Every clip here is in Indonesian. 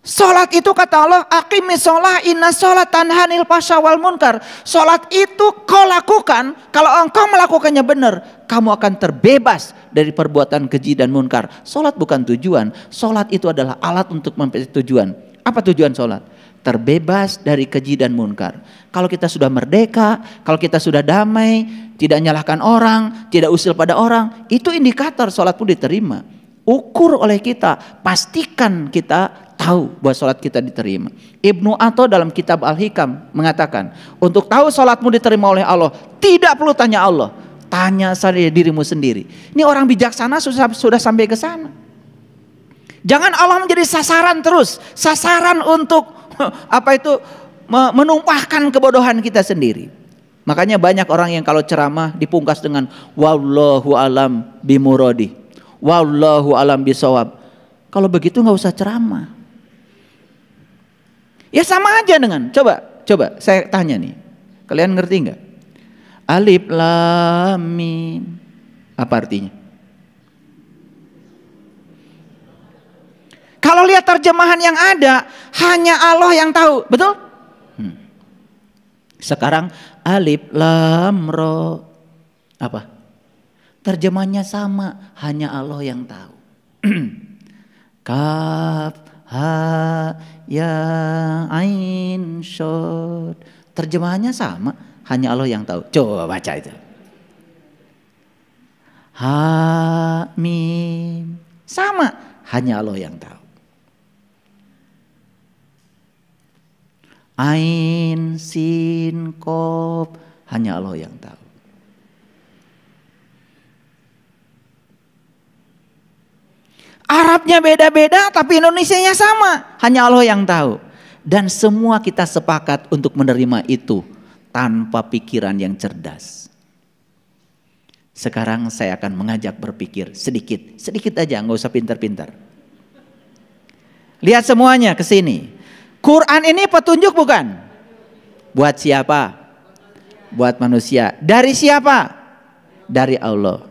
Sholat itu kata Allah, aqimis sholah inna sholat tanhanil fasya wal munkar. Sholat itu kau lakukan, kalau engkau melakukannya benar, kamu akan terbebas dari perbuatan keji dan munkar. Sholat bukan tujuan, sholat itu adalah alat untuk mencapai tujuan. Apa tujuan sholat? Terbebas dari keji dan munkar. Kalau kita sudah merdeka, kalau kita sudah damai, tidak menyalahkan orang, tidak usil pada orang, itu indikator sholat pun diterima. Ukur oleh kita, pastikan kita tahu bahwa sholat kita diterima. Ibnu Atha dalam kitab Al-Hikam mengatakan, untuk tahu sholatmu diterima oleh Allah, tidak perlu tanya Allah, tanya saja dirimu sendiri. Ini orang bijaksana sudah sampai ke sana. Jangan Allah menjadi sasaran terus, sasaran untuk menumpahkan kebodohan kita sendiri. Makanya banyak orang yang kalau ceramah dipungkas dengan wallahu alam bimuradi, wallahu alam bisawab. Kalau begitu nggak usah ceramah. Ya sama aja dengan, coba saya tanya nih, kalian ngerti nggak? Alif lam mim, apa artinya? Kalau lihat terjemahan yang ada, hanya Allah yang tahu, betul? Sekarang alif lam ro, apa? Terjemahnya sama, hanya Allah yang tahu. Kaf ha ya ain shad, terjemahannya sama, hanya Allah yang tahu. Coba baca itu. Ha mim, sama, hanya Allah yang tahu. Ain sin qaf, hanya Allah yang tahu. Arabnya beda-beda tapi Indonesianya sama, hanya Allah yang tahu. Dan semua kita sepakat untuk menerima itu tanpa pikiran yang cerdas. Sekarang saya akan mengajak berpikir sedikit aja, nggak usah pintar-pintar. Lihat semuanya ke sini. Quran ini petunjuk bukan? Buat siapa? Buat manusia. Dari siapa? Dari Allah.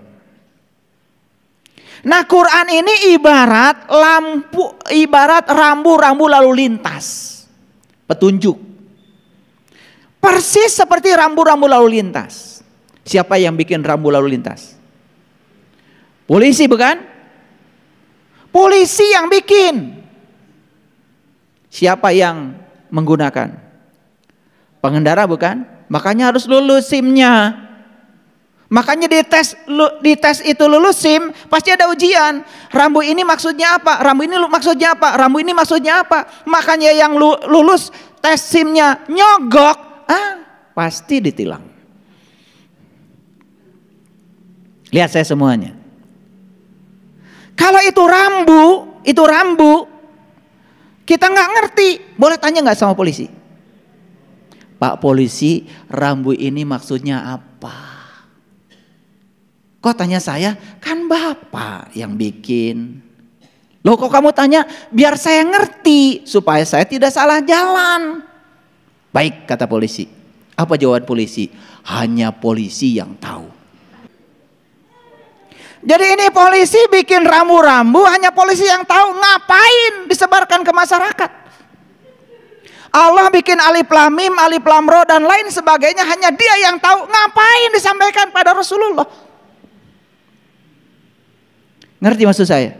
Nah, Quran ini ibarat lampu, ibarat rambu-rambu lalu lintas. Petunjuk. Persis seperti rambu-rambu lalu lintas. Siapa yang bikin rambu lalu lintas? Polisi bukan? Polisi yang bikin. Siapa yang menggunakan? Pengendara bukan? Makanya harus lulus SIM-nya. Makanya di tes itu lulus SIM, pasti ada ujian. Rambu ini maksudnya apa? Rambu ini maksudnya apa? Rambu ini maksudnya apa? Makanya yang lulus tes SIM-nya nyogok, pasti ditilang. Lihat saya semuanya. Kalau itu rambu, kita nggak ngerti. Boleh tanya nggak sama polisi? Pak polisi, rambu ini maksudnya apa? Kok tanya saya? Kan Bapak yang bikin. Loh kok kamu tanya? Biar saya ngerti supaya saya tidak salah jalan. Baik, kata polisi. Apa jawaban polisi? Hanya polisi yang tahu. Jadi ini polisi bikin rambu-rambu, hanya polisi yang tahu. Ngapain disebarkan ke masyarakat? Allah bikin alif lam mim, alif lam ro dan lain sebagainya, hanya dia yang tahu. Ngapain disampaikan pada Rasulullah? Ngerti maksud saya?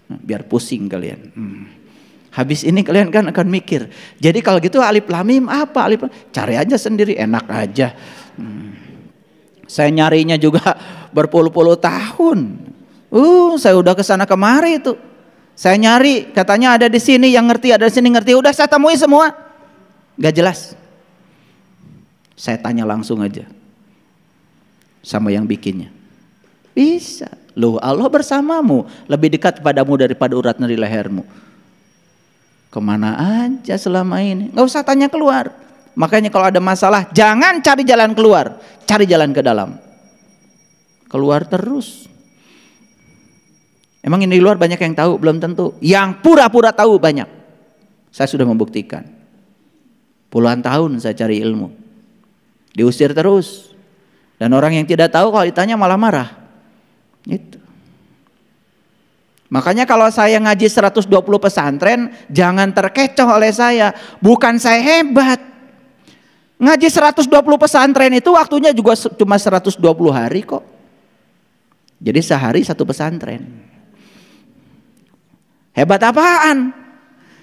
Biar pusing kalian. Habis ini kalian kan akan mikir. Jadi kalau gitu alif lam mim apa? Alif lam, cari aja sendiri, enak aja. Saya nyarinya juga berpuluh-puluh tahun. Saya udah kesana kemari itu. Saya nyari, katanya ada di sini yang ngerti, ada di sini ngerti. Udah saya temui semua, gak jelas. Saya tanya langsung aja sama yang bikinnya. Bisa. Loh, Allah bersamamu, lebih dekat padamu daripada urat nadi lehermu. Kemana aja selama ini? Gak usah tanya keluar. Makanya kalau ada masalah, jangan cari jalan keluar, cari jalan ke dalam. Keluar terus. Emang ini di luar banyak yang tahu? Belum tentu. Yang pura-pura tahu banyak. Saya sudah membuktikan. Puluhan tahun saya cari ilmu. Diusir terus. Dan orang yang tidak tahu kalau ditanya malah marah. Itu. Makanya kalau saya ngaji 120 pesantren, jangan terkecoh oleh saya. Bukan saya hebat. Ngaji 120 pesantren itu waktunya juga cuma 120 hari kok. Jadi sehari satu pesantren. Hebat apaan?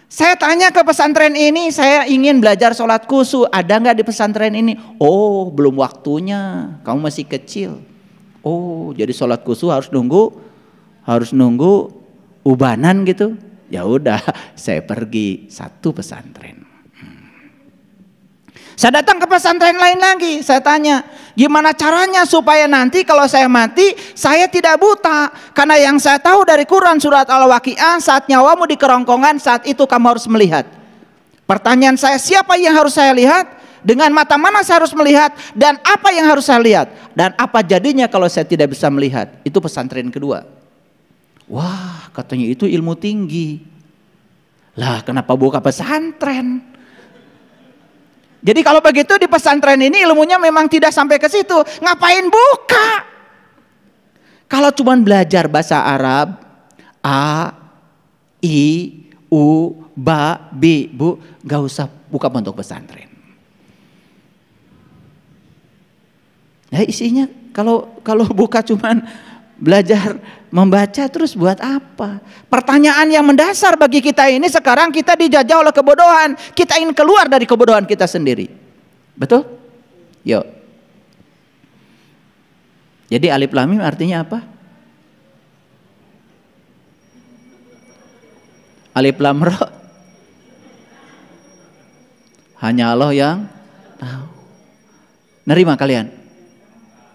Saya tanya ke pesantren ini, saya ingin belajar sholat khusyuk. Ada nggak di pesantren ini? Oh, belum waktunya. Kamu masih kecil. Oh, jadi sholat khusyuk harus nunggu ubanan gitu. Ya udah, saya pergi satu pesantren. Saya datang ke pesantren lain lagi, saya tanya, gimana caranya supaya nanti kalau saya mati, saya tidak buta. Karena yang saya tahu dari Quran surat Al-Waqiah, saat nyawamu di kerongkongan, saat itu kamu harus melihat. Pertanyaan saya, siapa yang harus saya lihat? Dengan mata mana saya harus melihat? Dan apa yang harus saya lihat? Dan apa jadinya kalau saya tidak bisa melihat? Itu pesantren kedua. Wah, katanya itu ilmu tinggi. Lah, kenapa buka pesantren? Jadi kalau begitu di pesantren ini ilmunya memang tidak sampai ke situ. Ngapain buka? Kalau cuma belajar bahasa Arab, A, I, U, Ba, Bi, Bu, gak usah buka pondok pesantren. Ya isinya kalau buka cuman belajar membaca terus buat apa? Pertanyaan yang mendasar bagi kita ini sekarang, kita dijajah oleh kebodohan. Kita ingin keluar dari kebodohan kita sendiri. Betul? Yuk. Jadi alif lam mim artinya apa? Alif lam ra. Hanya Allah yang tahu. Nerima kalian?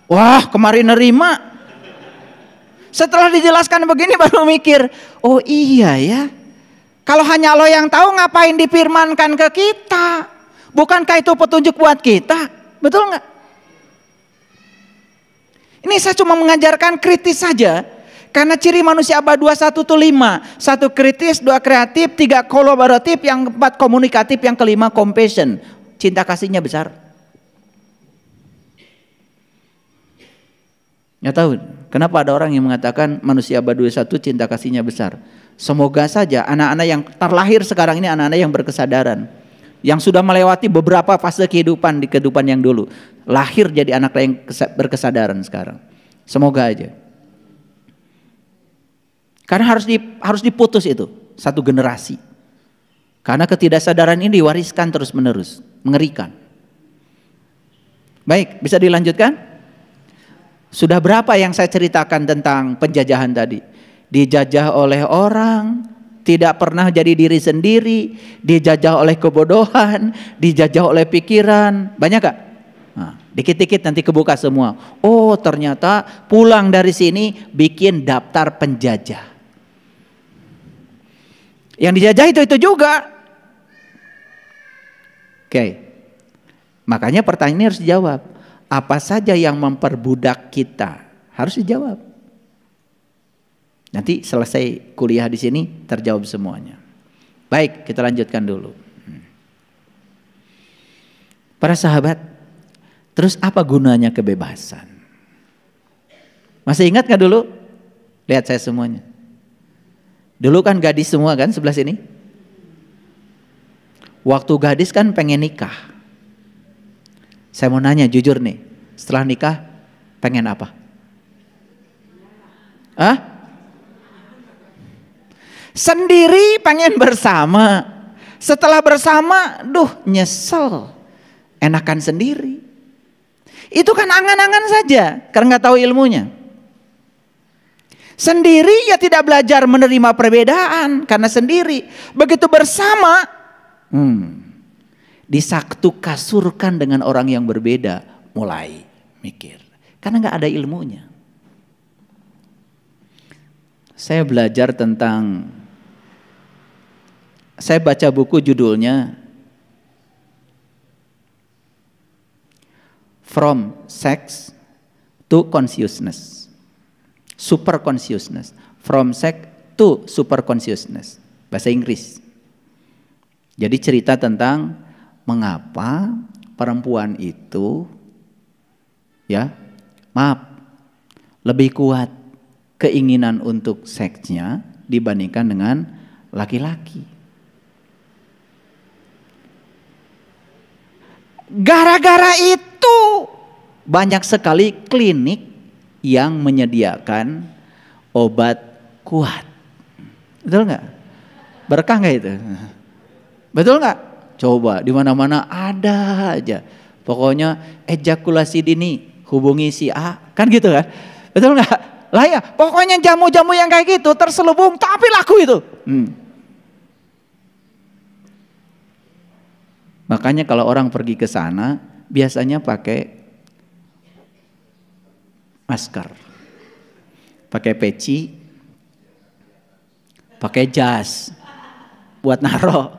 Wah, kemarin nerima. Setelah dijelaskan begini baru mikir, oh iya ya. Kalau hanya Allah yang tahu, ngapain difirmankan ke kita? Bukankah itu petunjuk buat kita? Betul nggak? Ini saya cuma mengajarkan kritis saja. Karena ciri manusia abad 21 itu 5. 1 kritis, 2 kreatif, 3 kolaboratif, yang 4 komunikatif, yang kelima compassion. Cinta kasihnya besar. Nggak tahu kenapa ada orang yang mengatakan manusia abad 21 cinta kasihnya besar. Semoga saja anak-anak yang terlahir sekarang ini anak-anak yang berkesadaran, yang sudah melewati beberapa fase kehidupan di kehidupan yang dulu, lahir jadi anak yang berkesadaran sekarang. Semoga aja. Karena harus diputus itu satu generasi. Karena ketidaksadaran ini diwariskan terus menerus, mengerikan. Baik, bisa dilanjutkan? Sudah berapa yang saya ceritakan tentang penjajahan tadi? Dijajah oleh orang, tidak pernah jadi diri sendiri, dijajah oleh kebodohan, dijajah oleh pikiran. Banyak gak? Nah, dikit-dikit nanti kebuka semua. Oh, ternyata pulang dari sini bikin daftar penjajah. Yang dijajah itu juga. Oke. Makanya pertanyaan ini harus dijawab. Apa saja yang memperbudak kita? Harus dijawab. Nanti selesai kuliah di sini terjawab semuanya. Baik, kita lanjutkan dulu. Para sahabat, terus apa gunanya kebebasan? Masih ingat gak dulu? Lihat saya semuanya. Dulu kan gadis semua kan sebelah sini. Waktu gadis kan pengen nikah. Saya mau nanya jujur nih, setelah nikah pengen apa? Hah? Sendiri pengen bersama. Setelah bersama, nyesel. Enakan sendiri. Itu kan angan-angan saja, karena nggak tahu ilmunya. Sendiri ya tidak belajar menerima perbedaan, karena sendiri. Begitu bersama, disaktu kasurkan dengan orang yang berbeda, mulai mikir. Karena nggak ada ilmunya. Saya belajar tentang, saya baca buku judulnya From Sex to Consciousness, Super Consciousness, From Sex to Super Consciousness, bahasa Inggris. Jadi cerita tentang mengapa perempuan itu lebih kuat keinginan untuk seksnya dibandingkan dengan laki-laki. Gara-gara itu banyak sekali klinik yang menyediakan obat kuat. Betul nggak? Berkah nggak itu? Betul nggak? Coba di mana-mana ada aja. Pokoknya ejakulasi dini, hubungi si A, kan gitu kan? Betul nggak? Lah ya, pokoknya jamu-jamu yang kayak gitu terselubung tapi laku itu. Makanya kalau orang pergi ke sana biasanya pakai masker, pakai peci, pakai jas buat naro.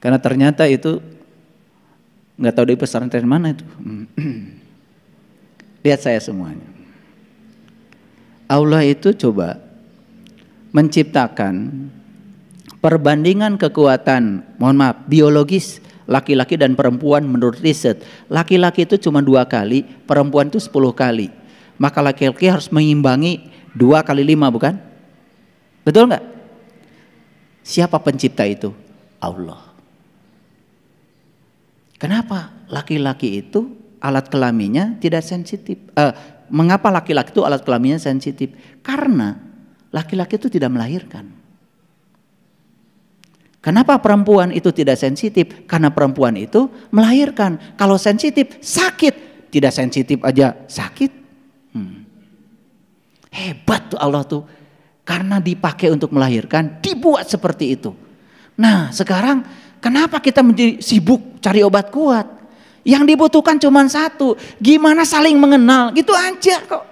Karena ternyata itu nggak tahu di pesantren mana itu. Lihat saya semuanya. Allah itu coba menciptakan perbandingan kekuatan, mohon maaf, biologis laki-laki dan perempuan menurut riset. Laki-laki itu cuma 2 kali, perempuan itu 10 kali. Maka laki-laki harus mengimbangi 2 kali 5, bukan? Betul nggak? Siapa pencipta itu? Allah. Kenapa laki-laki itu alat kelaminnya tidak sensitif? Mengapa laki-laki itu alat kelaminnya sensitif? Karena laki-laki itu tidak melahirkan. Kenapa perempuan itu tidak sensitif? Karena perempuan itu melahirkan. Kalau sensitif sakit, tidak sensitif aja sakit. Hebat tuh Allah tuh. Karena dipakai untuk melahirkan, dibuat seperti itu. Nah sekarang kenapa kita menjadi sibuk cari obat kuat? Yang dibutuhkan cuma satu, gimana saling mengenal, gitu aja kok.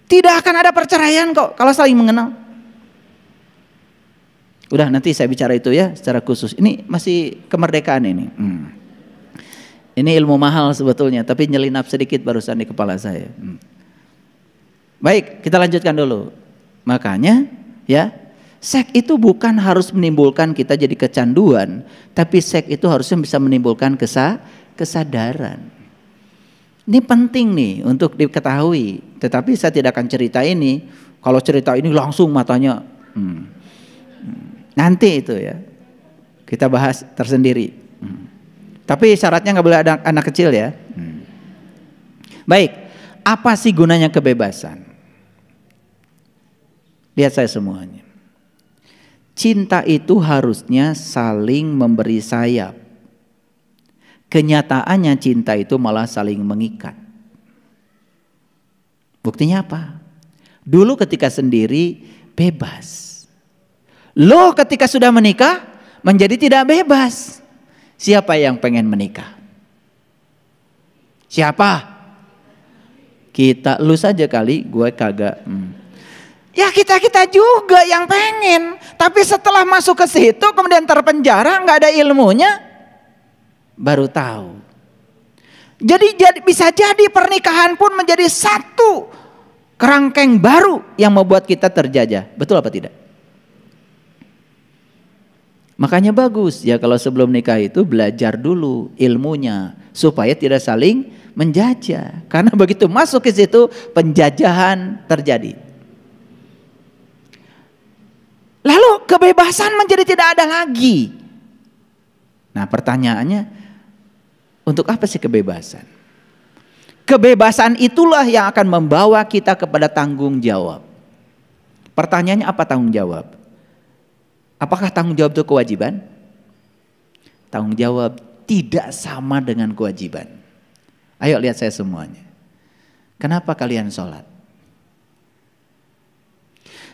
Tidak akan ada perceraian kok kalau saling mengenal. Udah nanti saya bicara itu ya secara khusus. Ini masih kemerdekaan ini. Ini ilmu mahal sebetulnya, tapi nyelinap sedikit barusan di kepala saya. Baik, kita lanjutkan dulu. Makanya ya, seks itu bukan harus menimbulkan kita jadi kecanduan, tapi seks itu harusnya bisa menimbulkan kesadaran. Ini penting nih untuk diketahui. Tetapi saya tidak akan cerita ini. Kalau cerita ini langsung matanya nanti itu ya kita bahas tersendiri. Tapi syaratnya nggak boleh ada anak kecil ya. Baik, apa sih gunanya kebebasan? Lihat saya semuanya. Cinta itu harusnya saling memberi sayap. Kenyataannya cinta itu malah saling mengikat. Buktinya apa? Dulu ketika sendiri bebas. Loh ketika sudah menikah menjadi tidak bebas. Siapa yang pengen menikah? Siapa? Kita, lu saja kali, gue kagak. Ya kita juga yang pengen. Tapi setelah masuk ke situ kemudian terpenjara, nggak ada ilmunya, baru tahu. Jadi bisa jadi pernikahan pun menjadi satu kerangkeng baru yang membuat kita terjajah. Betul apa tidak? Makanya bagus ya kalau sebelum nikah itu belajar dulu ilmunya supaya tidak saling menjajah. Karena begitu masuk ke situ penjajahan terjadi. Lalu kebebasan menjadi tidak ada lagi. Nah pertanyaannya, untuk apa sih kebebasan? Kebebasan itulah yang akan membawa kita kepada tanggung jawab. Pertanyaannya apa tanggung jawab? Apakah tanggung jawab itu kewajiban? Tanggung jawab tidak sama dengan kewajiban. Ayo lihat saya semuanya. Kenapa kalian sholat?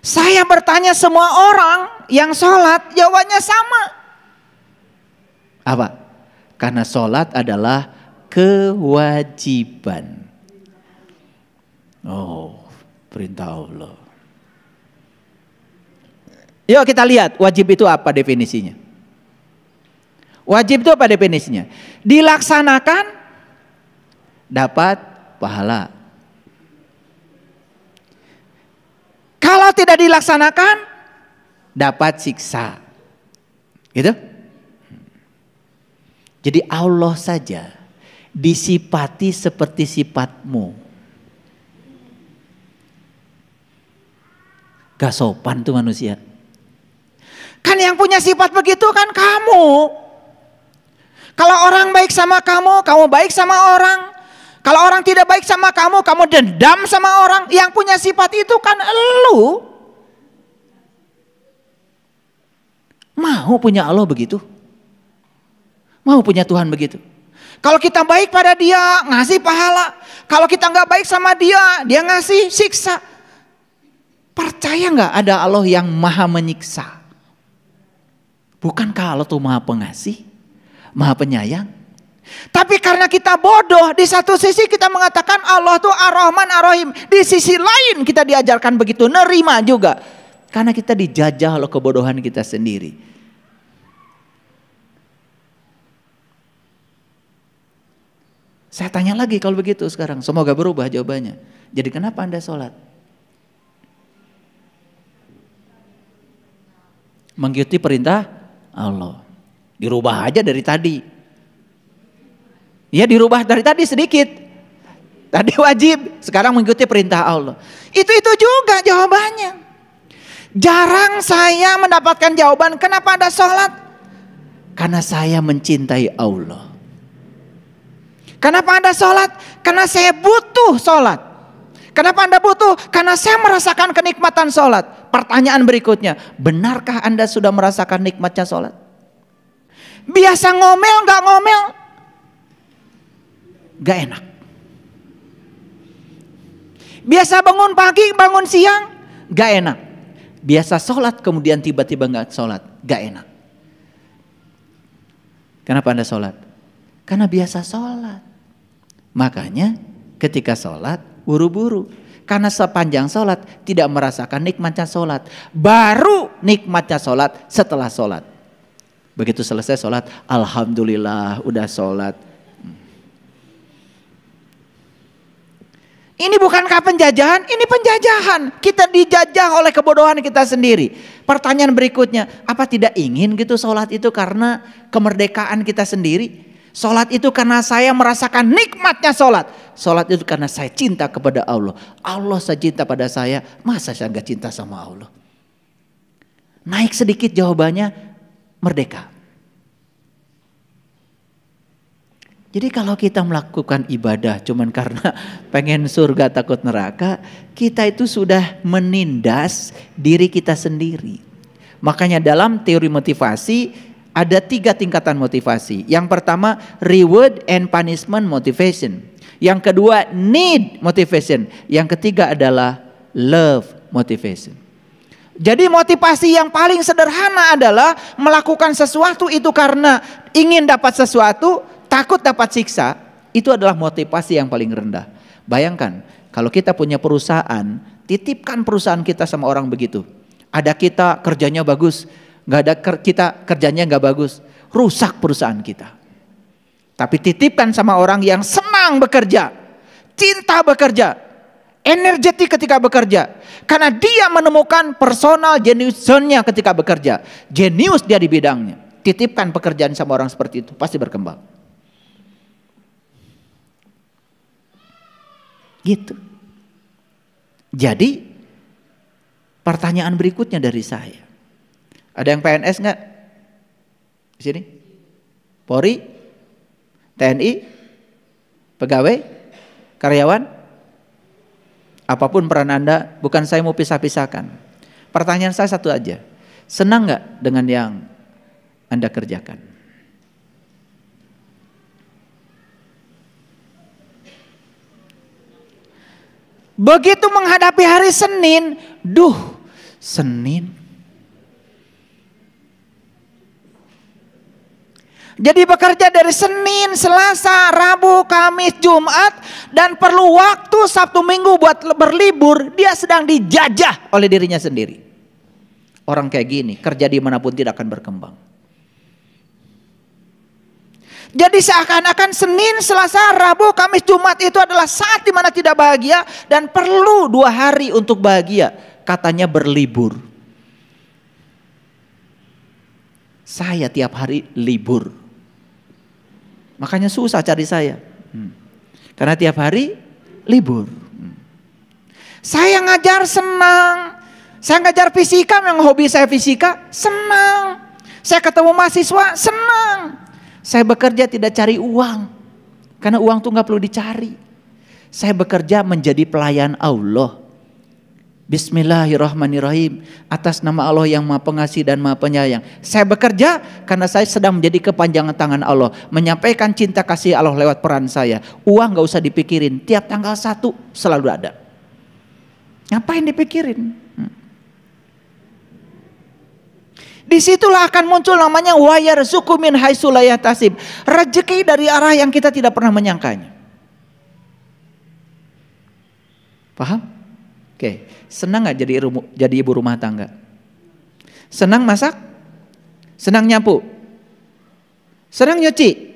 Saya bertanya semua orang yang sholat, jawabannya sama. Apa? Karena sholat adalah kewajiban. Oh, perintah Allah. Yuk kita lihat wajib itu apa definisinya. Wajib itu apa definisinya? Dilaksanakan dapat pahala. Kalau tidak dilaksanakan dapat siksa. Gitu? Jadi Allah saja disifati seperti sifatmu. Gak sopan tuh manusia. Kan yang punya sifat begitu kan kamu. Kalau orang baik sama kamu, kamu baik sama orang. Kalau orang tidak baik sama kamu, kamu dendam sama orang. Yang punya sifat itu kan elu. Mau punya Allah begitu? Mau punya Tuhan begitu? Kalau kita baik pada dia, ngasih pahala. Kalau kita nggak baik sama dia, dia ngasih siksa. Percaya nggak ada Allah yang maha menyiksa? Bukankah Allah tuh maha pengasih, maha penyayang? Tapi karena kita bodoh, di satu sisi kita mengatakan Allah tuh Ar-Rahman Ar-Rahim. Di sisi lain kita diajarkan begitu, nerima juga. Karena kita dijajah oleh kebodohan kita sendiri. Saya tanya lagi kalau begitu sekarang, semoga berubah jawabannya. Jadi kenapa Anda sholat? Mengikuti perintah Allah. Dirubah aja dari tadi. Ya dirubah dari tadi sedikit. Tadi wajib, sekarang mengikuti perintah Allah. Itu juga jawabannya. Jarang saya mendapatkan jawaban kenapa Anda sholat. Karena saya mencintai Allah. Kenapa Anda sholat? Karena saya butuh sholat. Kenapa Anda butuh? Karena saya merasakan kenikmatan sholat. Pertanyaan berikutnya, benarkah Anda sudah merasakan nikmatnya sholat? Biasa ngomel, gak ngomel, gak enak. Biasa bangun pagi, bangun siang, gak enak. Biasa sholat kemudian tiba-tiba gak sholat, gak enak. Kenapa Anda sholat? Karena biasa sholat. Makanya ketika sholat buru-buru. Karena sepanjang sholat tidak merasakan nikmatnya sholat. Baru nikmatnya sholat setelah sholat. Begitu selesai sholat, alhamdulillah udah sholat. Ini bukankah penjajahan? Ini penjajahan. Kita dijajah oleh kebodohan kita sendiri. Pertanyaan berikutnya, apa tidak ingin gitu sholat itu karena kemerdekaan kita sendiri? Sholat itu karena saya merasakan nikmatnya sholat. Sholat itu karena saya cinta kepada Allah. Allah saya cinta pada saya, masa saya gak cinta sama Allah? Naik sedikit jawabannya, merdeka. Jadi kalau kita melakukan ibadah cuman karena pengen surga takut neraka, kita itu sudah menindas diri kita sendiri. Makanya dalam teori motivasi ada 3 tingkatan motivasi. Yang pertama reward and punishment motivation. Yang kedua need motivation. Yang ketiga adalah love motivation. Jadi motivasi yang paling sederhana adalah melakukan sesuatu itu karena ingin dapat sesuatu, takut dapat siksa. Itu adalah motivasi yang paling rendah. Bayangkan kalau kita punya perusahaan, titipkan perusahaan kita sama orang begitu. Ada kita kerjanya bagus, nggak ada kita kerjanya nggak bagus, rusak perusahaan kita. Tapi titipkan sama orang yang senang bekerja, cinta bekerja, energetik ketika bekerja, karena dia menemukan personal genius zone-nya ketika bekerja, jenius dia di bidangnya. Titipkan pekerjaan sama orang seperti itu, pasti berkembang. Gitu. Jadi pertanyaan berikutnya dari saya. Ada yang PNS nggak? Di sini? Polri? TNI? Pegawai? Karyawan? Apapun peran Anda, bukan saya mau pisah-pisahkan. Pertanyaan saya satu aja. Senang nggak dengan yang Anda kerjakan? Begitu menghadapi hari Senin, Senin. Jadi bekerja dari Senin, Selasa, Rabu, Kamis, Jumat, dan perlu waktu Sabtu Minggu buat berlibur, dia sedang dijajah oleh dirinya sendiri. Orang kayak gini, kerja dimanapun tidak akan berkembang. Jadi seakan-akan Senin, Selasa, Rabu, Kamis, Jumat itu adalah saat dimana tidak bahagia dan perlu 2 hari untuk bahagia. Katanya berlibur. Saya tiap hari libur. Makanya susah cari saya. Karena tiap hari libur. Saya ngajar senang. Saya ngajar fisika, memang hobi saya fisika, senang. Saya ketemu mahasiswa, senang. Saya bekerja tidak cari uang, karena uang tuh gak perlu dicari. Saya bekerja menjadi pelayan Allah. Bismillahirrahmanirrahim. Atas nama Allah yang Maha Pengasih dan Maha Penyayang. Saya bekerja karena saya sedang menjadi kepanjangan tangan Allah. Menyampaikan cinta kasih Allah lewat peran saya. Uang gak usah dipikirin. Tiap tanggal 1 selalu ada. Ngapain dipikirin? Disitulah akan muncul namanya wa yarzuqu min haitsu la yahtasib. Rezeki dari arah yang kita tidak pernah menyangkanya. Paham? Oke, senang gak jadi ibu rumah tangga? Senang masak? Senang nyapu? Senang nyuci?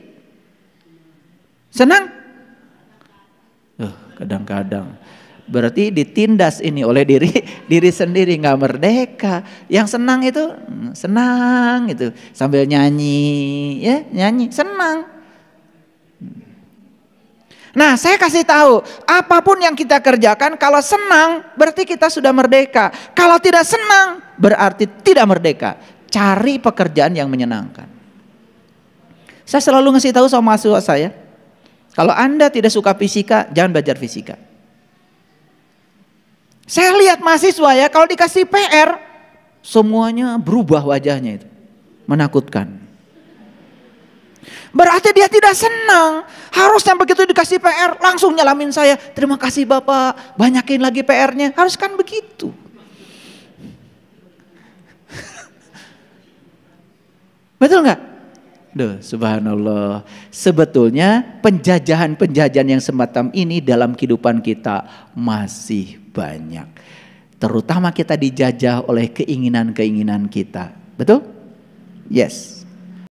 Senang? Kadang-kadang. Berarti ditindas ini oleh diri sendiri, nggak merdeka. Yang senang itu senang itu sambil nyanyi, ya nyanyi senang. Nah, saya kasih tahu, apapun yang kita kerjakan, kalau senang berarti kita sudah merdeka. Kalau tidak senang berarti tidak merdeka. Cari pekerjaan yang menyenangkan. Saya selalu ngasih tahu sama mahasiswa saya, kalau Anda tidak suka fisika, jangan belajar fisika. Saya lihat mahasiswa ya, kalau dikasih PR, semuanya berubah wajahnya itu. Menakutkan. Berarti dia tidak senang. Harusnya begitu dikasih PR, langsung nyalamin saya. Terima kasih Bapak, banyakin lagi PR-nya. Harus kan begitu. Betul nggak? Duh, subhanallah. Sebetulnya penjajahan-penjajahan yang semacam ini dalam kehidupan kita masih banyak. Terutama kita dijajah oleh keinginan-keinginan kita. Betul? Yes.